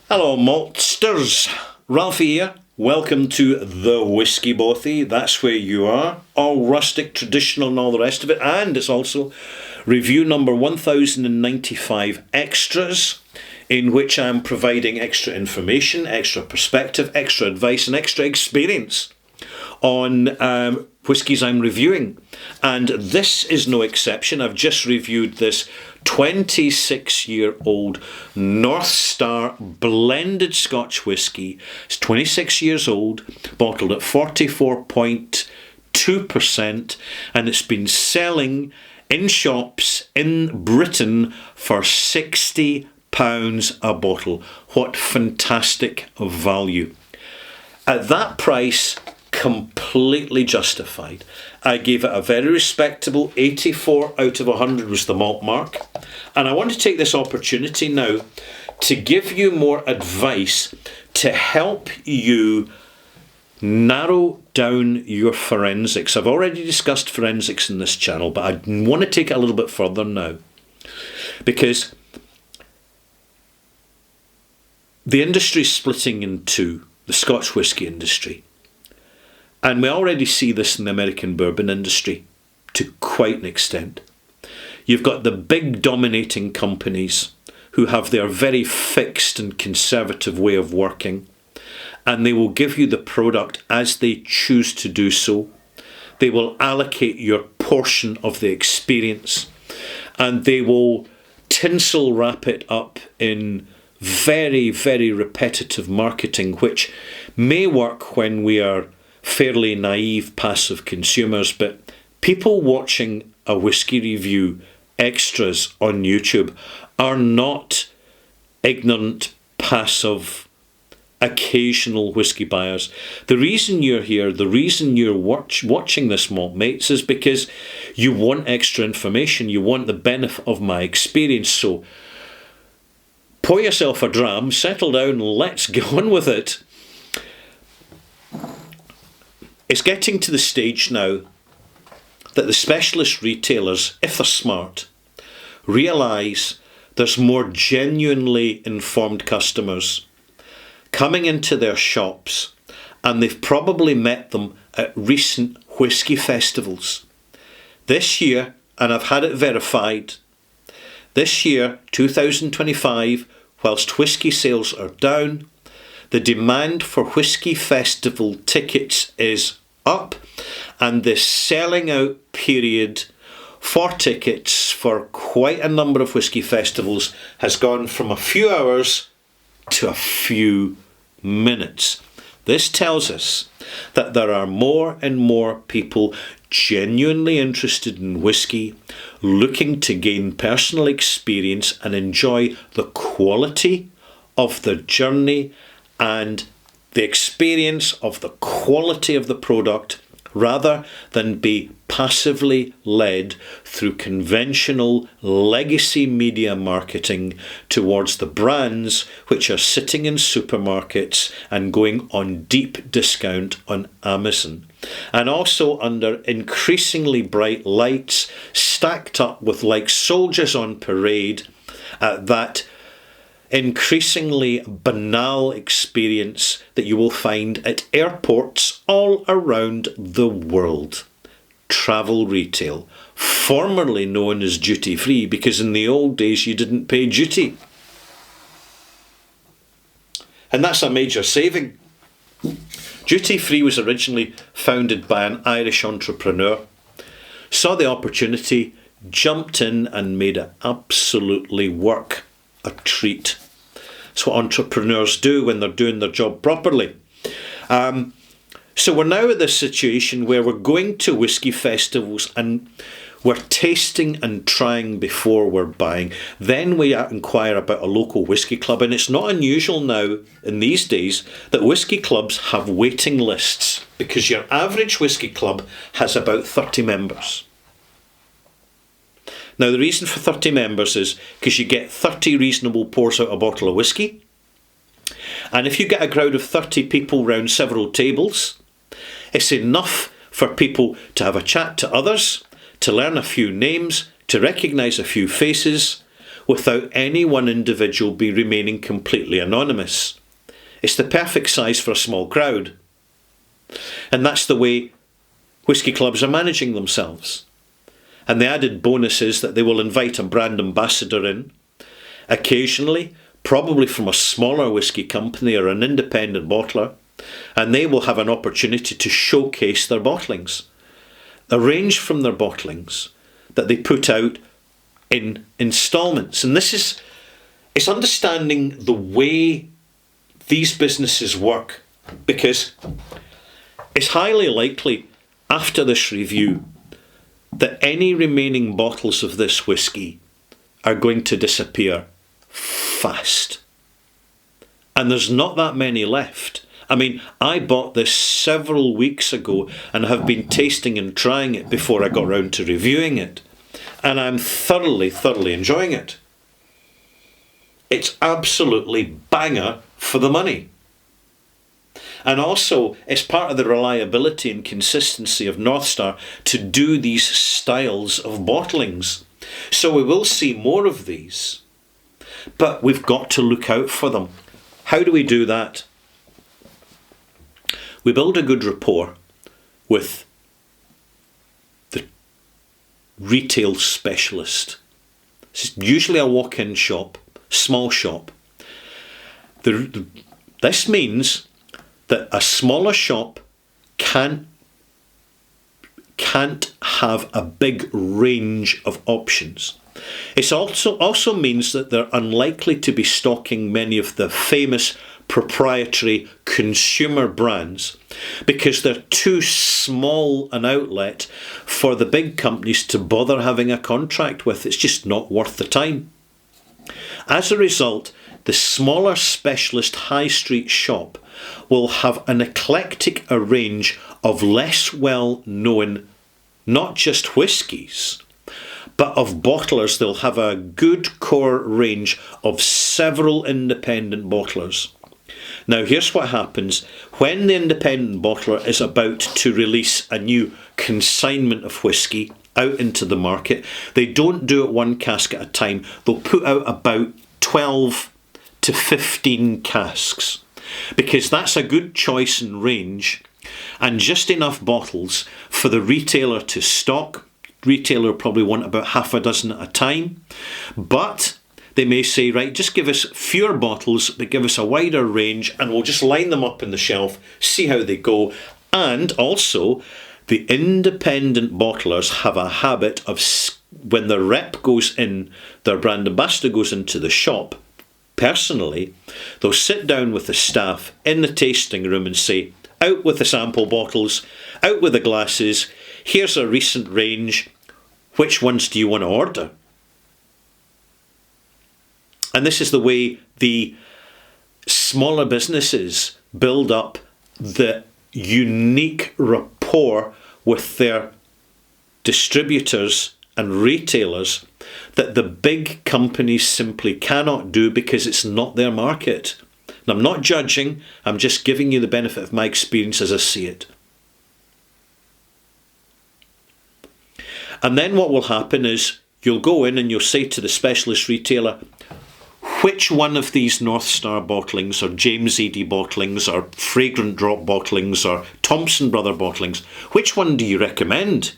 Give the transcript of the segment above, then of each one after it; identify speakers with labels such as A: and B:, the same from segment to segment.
A: Hello, maltsters. Ralphie here. Welcome to the Whiskey Bothy. That's where you are. All rustic, traditional, and all the rest of it. And it's also review number 1095 extras, in which I'm providing extra information, extra perspective, extra advice, and extra experience on whiskies I'm reviewing. And this is no exception. I've just reviewed this 26-year-old North Star blended Scotch whisky. It's 26 years old, bottled at 44.2%, and it's been selling in shops in Britain for £60 a bottle. What fantastic value. At that price, completely justified. I gave it a very respectable 84 out of 100 was the malt mark. And I want to take this opportunity now to give you more advice to help you narrow down your forensics. I've already discussed forensics in this channel, but I want to take it a little bit further now, because the industry is splitting in two, the Scotch whisky industry. And we already see this in the American bourbon industry to quite an extent. You've got the big dominating companies who have their very fixed and conservative way of working, and they will give you the product as they choose to do so. They will allocate your portion of the experience, and they will tinsel wrap it up in very, very repetitive marketing, which may work when we are fairly naive, passive consumers, but people watching a whiskey review extras on YouTube are not ignorant, passive, occasional whiskey buyers. The reason you're here, the reason you're watching this, Malt Mates, is because you want extra information, you want the benefit of my experience. So pour yourself a dram, settle down, let's get on with it. It's getting to the stage now that the specialist retailers, if they're smart, realise there's more genuinely informed customers coming into their shops, and they've probably met them at recent whisky festivals. This year, and I've had it verified, this year, 2025, whilst whisky sales are down, the demand for whisky festival tickets is up, and the selling out period for tickets for quite a number of whisky festivals has gone from a few hours to a few minutes. This tells us that there are more and more people genuinely interested in whisky, looking to gain personal experience and enjoy the quality of the journey and the experience of the quality of the product, rather than be passively led through conventional legacy media marketing towards the brands which are sitting in supermarkets and going on deep discount on Amazon, and also under increasingly bright lights stacked up with, like soldiers on parade, that increasingly banal experience that you will find at airports all around the world. Travel retail, formerly known as duty free, because in the old days you didn't pay duty. And that's a major saving. Duty free was originally founded by an Irish entrepreneur, saw the opportunity, jumped in and made it absolutely work. A treat. It's what entrepreneurs do when they're doing their job properly. So we're now at this situation where we're going to whisky festivals and we're tasting and trying before we're buying. Then we inquire about a local whisky club, and it's not unusual now in these days that whisky clubs have waiting lists, because your average whisky club has about 30 members. Now, the reason for 30 members is because you get 30 reasonable pours out a bottle of whisky. And if you get a crowd of 30 people round several tables, it's enough for people to have a chat to others, to learn a few names, to recognise a few faces, without any one individual be remaining completely anonymous. It's the perfect size for a small crowd. And that's the way whisky clubs are managing themselves. And the added bonus is that they will invite a brand ambassador in, occasionally, probably from a smaller whisky company or an independent bottler, and they will have an opportunity to showcase their bottlings. A range from their bottlings that they put out in instalments. And it's understanding the way these businesses work, because it's highly likely after this review that any remaining bottles of this whisky are going to disappear fast. And there's not that many left. I mean, I bought this several weeks ago and have been tasting and trying it before I got round to reviewing it. And I'm thoroughly enjoying it. It's absolutely banger for the money. And also, it's part of the reliability and consistency of North Star to do these styles of bottlings. So we will see more of these. But we've got to look out for them. How do we do that? We build a good rapport with the retail specialist. It's usually a walk-in shop, small shop. This means that a smaller shop can't have a big range of options. It also means that they're unlikely to be stocking many of the famous proprietary consumer brands because they're too small an outlet for the big companies to bother having a contract with. It's just not worth the time. As a result, the smaller specialist high street shop will have an eclectic range of less well known, not just whiskies, but of bottlers. They'll have a good core range of several independent bottlers. Now here's what happens when the independent bottler is about to release a new consignment of whisky out into the market. They don't do it one cask at a time. They'll put out about 12 to 15 casks because that's a good choice and range and just enough bottles for the retailer to stock. Retailer probably want about half a dozen at a time, but they may say, right, just give us fewer bottles, but give us a wider range, and we'll just line them up on the shelf, see how they go. And also, the independent bottlers have a habit of, when their rep goes in, their brand ambassador goes into the shop, personally, they'll sit down with the staff in the tasting room and say, out with the sample bottles, out with the glasses, here's a recent range, which ones do you want to order? And this is the way the smaller businesses build up the unique rapport with their distributors and retailers that the big companies simply cannot do because it's not their market. And I'm not judging, I'm just giving you the benefit of my experience as I see it. And then what will happen is you'll go in and you'll say to the specialist retailer, which one of these North Star bottlings or James Eady bottlings or Fragrant Drop bottlings or Thompson Brother bottlings, which one do you recommend?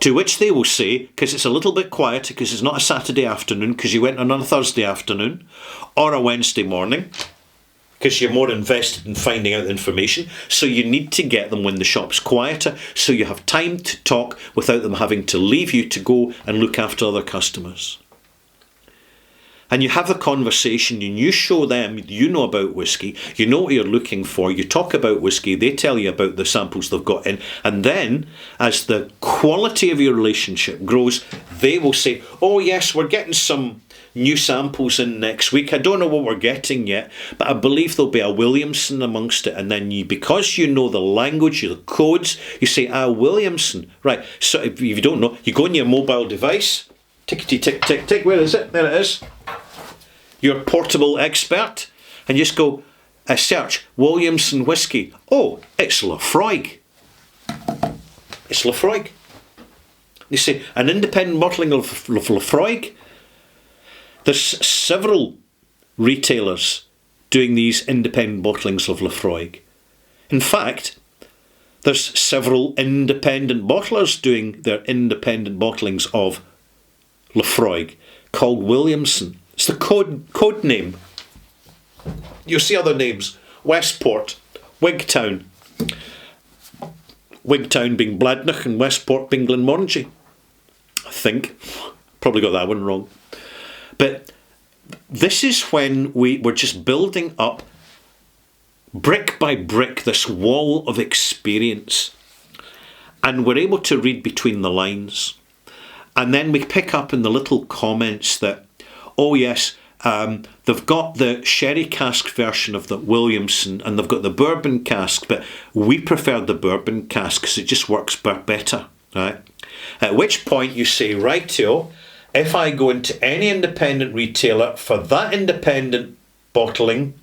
A: To which they will say, because it's a little bit quieter, because it's not a Saturday afternoon, because you went on a Thursday afternoon or a Wednesday morning, because you're more invested in finding out the information, so you need to get them when the shop's quieter, so you have time to talk without them having to leave you to go and look after other customers. And you have a conversation and you show them you know about whisky, you know what you're looking for, you talk about whisky, they tell you about the samples they've got in, and then as the quality of your relationship grows, they will say, oh yes, we're getting some new samples in next week. I don't know what we're getting yet, but I believe there'll be a Williamson amongst it. And then you, because you know the language, the codes, you say, Williamson. Right, so if you don't know, you go on your mobile device, tickety tick tick tick, where is it? There it is. Your portable expert, and just go, search Williamson whiskey. Oh, it's Laphroaig. It's Laphroaig. You say, an independent bottling of Laphroaig. There's several retailers doing these independent bottlings of Laphroaig. In fact, there's several independent bottlers doing their independent bottlings of Laphroaig called Williamson. It's the code name. You'll see other names. Westport, Wigtown. Wigtown being Bladnoch and Westport being Glenmorangie. I think. Probably got that one wrong. But this is when we were just building up, brick by brick, this wall of experience. And we're able to read between the lines. And then we pick up in the little comments that, oh yes, they've got the sherry cask version of the Williamson and they've got the bourbon cask, but we prefer the bourbon cask because it just works better, right? At which point you say, rightio, if I go into any independent retailer for that independent bottling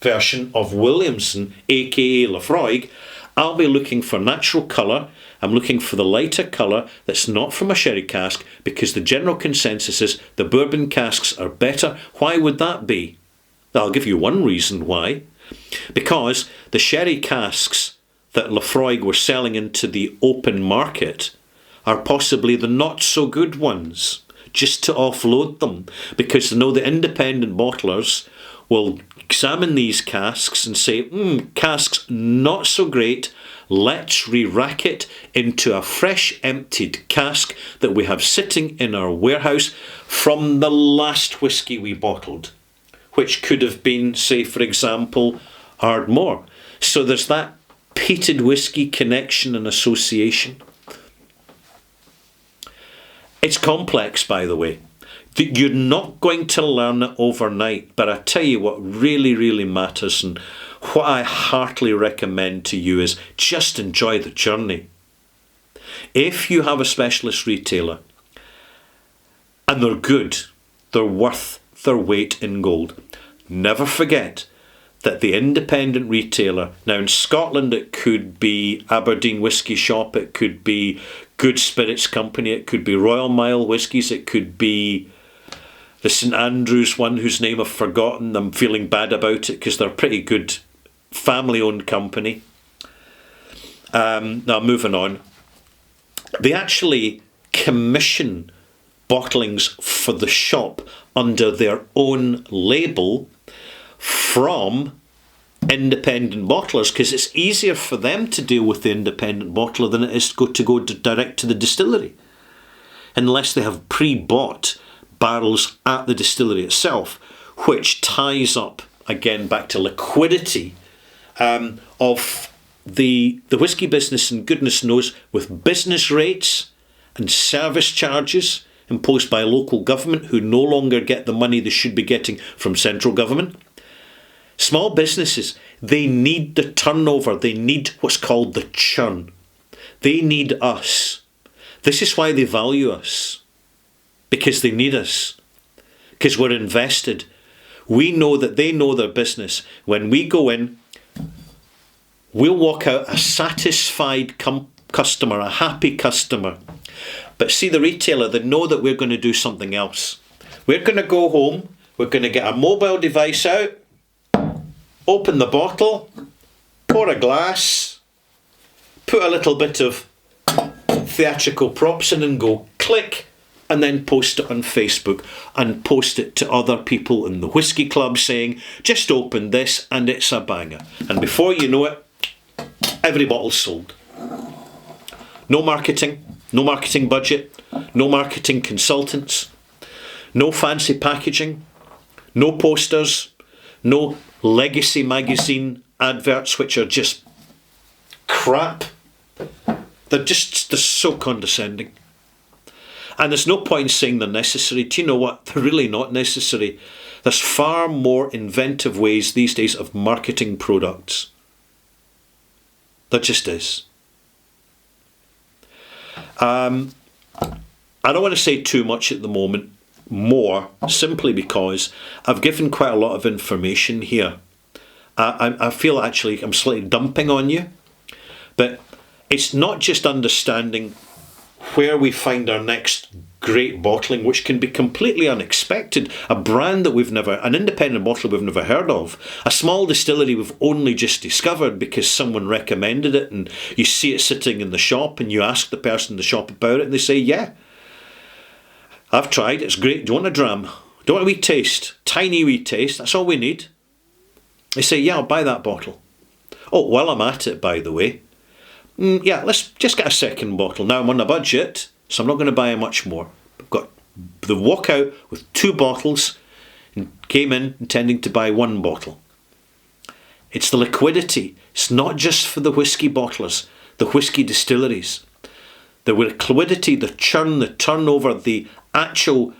A: version of Williamson, aka Laphroaig, I'll be looking for natural colour. I'm looking for the lighter colour that's not from a sherry cask, because the general consensus is the bourbon casks are better. Why would that be? I'll give you one reason why. Because the sherry casks that Laphroaig were selling into the open market are possibly the not so good ones, just to offload them, because they know the independent bottlers will examine these casks and say, casks not so great, let's re-rack it into a fresh emptied cask that we have sitting in our warehouse from the last whisky we bottled, which could have been, say for example, Ardmore. So there's that peated whisky connection and association. It's complex, by the way. You're not going to learn it overnight, but I tell you what really, really matters, and what I heartily recommend to you is just enjoy the journey. If you have a specialist retailer and they're good, they're worth their weight in gold, never forget that the independent retailer, now in Scotland it could be Aberdeen Whisky Shop, it could be Good Spirits Company, it could be Royal Mile Whiskies, it could be the St Andrews one whose name I've forgotten. I'm feeling bad about it because they're a pretty good family-owned company. Now moving on. They actually commission bottlings for the shop under their own label from independent bottlers, because it's easier for them to deal with the independent bottler than it is to go direct to the distillery, unless they have pre-bought barrels at the distillery itself, which ties up, again, back to liquidity of the whisky business, and goodness knows, with business rates and service charges imposed by local government who no longer get the money they should be getting from central government. Small businesses, they need the turnover, they need what's called the churn. They need us. This is why they value us. Because they need us. Because we're invested. We know that they know their business. When we go in, we'll walk out a satisfied customer, a happy customer. But see, the retailer, they know that we're going to do something else. We're going to go home, we're going to get a mobile device out, open the bottle, pour a glass, put a little bit of theatrical props in and go click, and then post it on Facebook and post it to other people in the whisky club saying, just open this and it's a banger. And before you know it, every bottle's sold. No marketing budget, no marketing consultants, no fancy packaging, no posters, no legacy magazine adverts which are just crap. They're so condescending. And there's no point saying they're necessary. Do you know what? They're really not necessary. There's far more inventive ways these days of marketing products. There just is. I don't want to say too much at the moment, more, simply because I've given quite a lot of information here. I feel actually I'm slightly dumping on you, but it's not just understanding where we find our next great bottling, which can be completely unexpected. A brand that an independent bottler we've never heard of. A small distillery we've only just discovered because someone recommended it, and you see it sitting in the shop and you ask the person in the shop about it and they say, yeah, I've tried, it's great, do you want a dram? Do you want a wee taste? Tiny wee taste, that's all we need. They say, yeah, I'll buy that bottle. Oh, while I'm at it, by the way, yeah, let's just get a second bottle. Now I'm on a budget, so I'm not going to buy much more. I've got the walkout with 2 bottles and came in intending to buy 1 bottle. It's the liquidity. It's not just for the whisky bottlers, the whisky distilleries. The liquidity, the churn, the turnover, the actual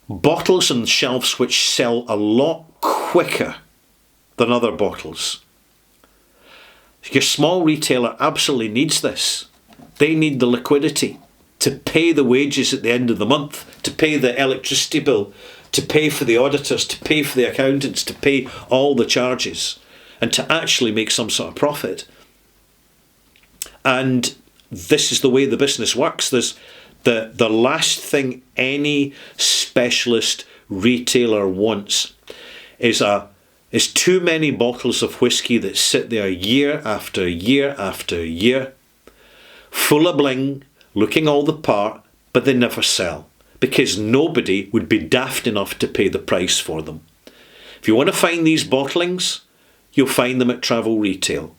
A: bottles on shelves which sell a lot quicker than other bottles. Your small retailer absolutely needs this. They need the liquidity to pay the wages at the end of the month, to pay the electricity bill, to pay for the auditors, to pay for the accountants, to pay all the charges, and to actually make some sort of profit. And this is the way the business works. There's the last thing any specialist retailer wants is too many bottles of whisky that sit there year after year after year, full of bling, looking all the part, but they never sell, because nobody would be daft enough to pay the price for them. If you want to find these bottlings, you'll find them at travel retail,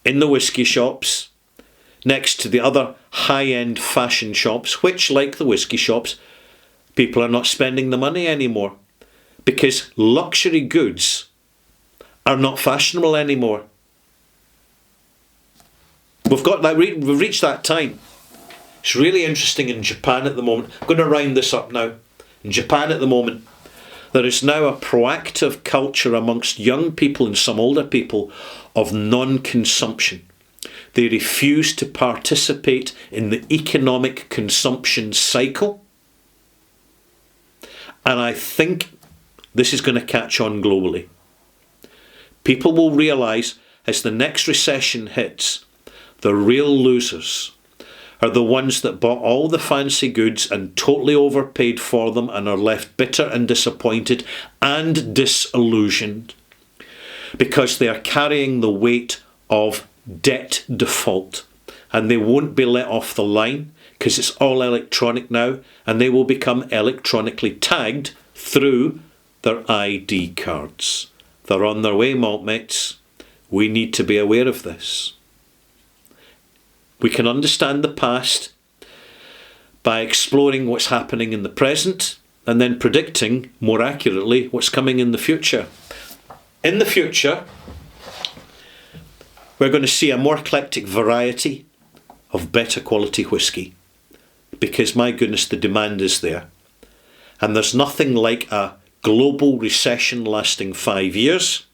A: in the whisky shops, next to the other high-end fashion shops, which, like the whisky shops, people are not spending the money anymore, because luxury goods are not fashionable anymore. We've reached that time. It's really interesting in Japan at the moment. I'm going to round this up now. In Japan at the moment, there is now a proactive culture amongst young people and some older people of non-consumption. They refuse to participate in the economic consumption cycle. And I think this is going to catch on globally. People will realise as the next recession hits, the real losers are the ones that bought all the fancy goods and totally overpaid for them and are left bitter and disappointed and disillusioned because they are carrying the weight of debt default, and they won't be let off the line because it's all electronic now, and they will become electronically tagged through their ID cards. They're on their way, malt mates. We need to be aware of this. We can understand the past by exploring what's happening in the present and then predicting more accurately what's coming in the future. In the future, we're going to see a more eclectic variety of better quality whisky, because my goodness, the demand is there. And there's nothing like a global recession lasting 5 years,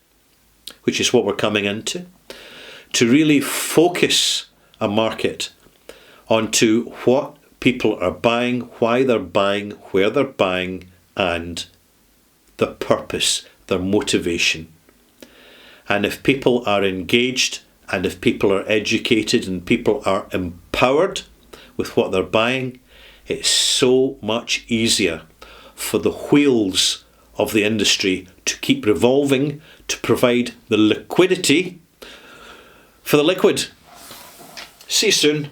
A: which is what we're coming into, to really focus a market onto what people are buying, why they're buying, where they're buying, and the purpose, their motivation. And if people are engaged, and if people are educated, and people are empowered with what they're buying, it's so much easier for the wheels of the industry to keep revolving, to provide the liquidity for the liquid. See you soon.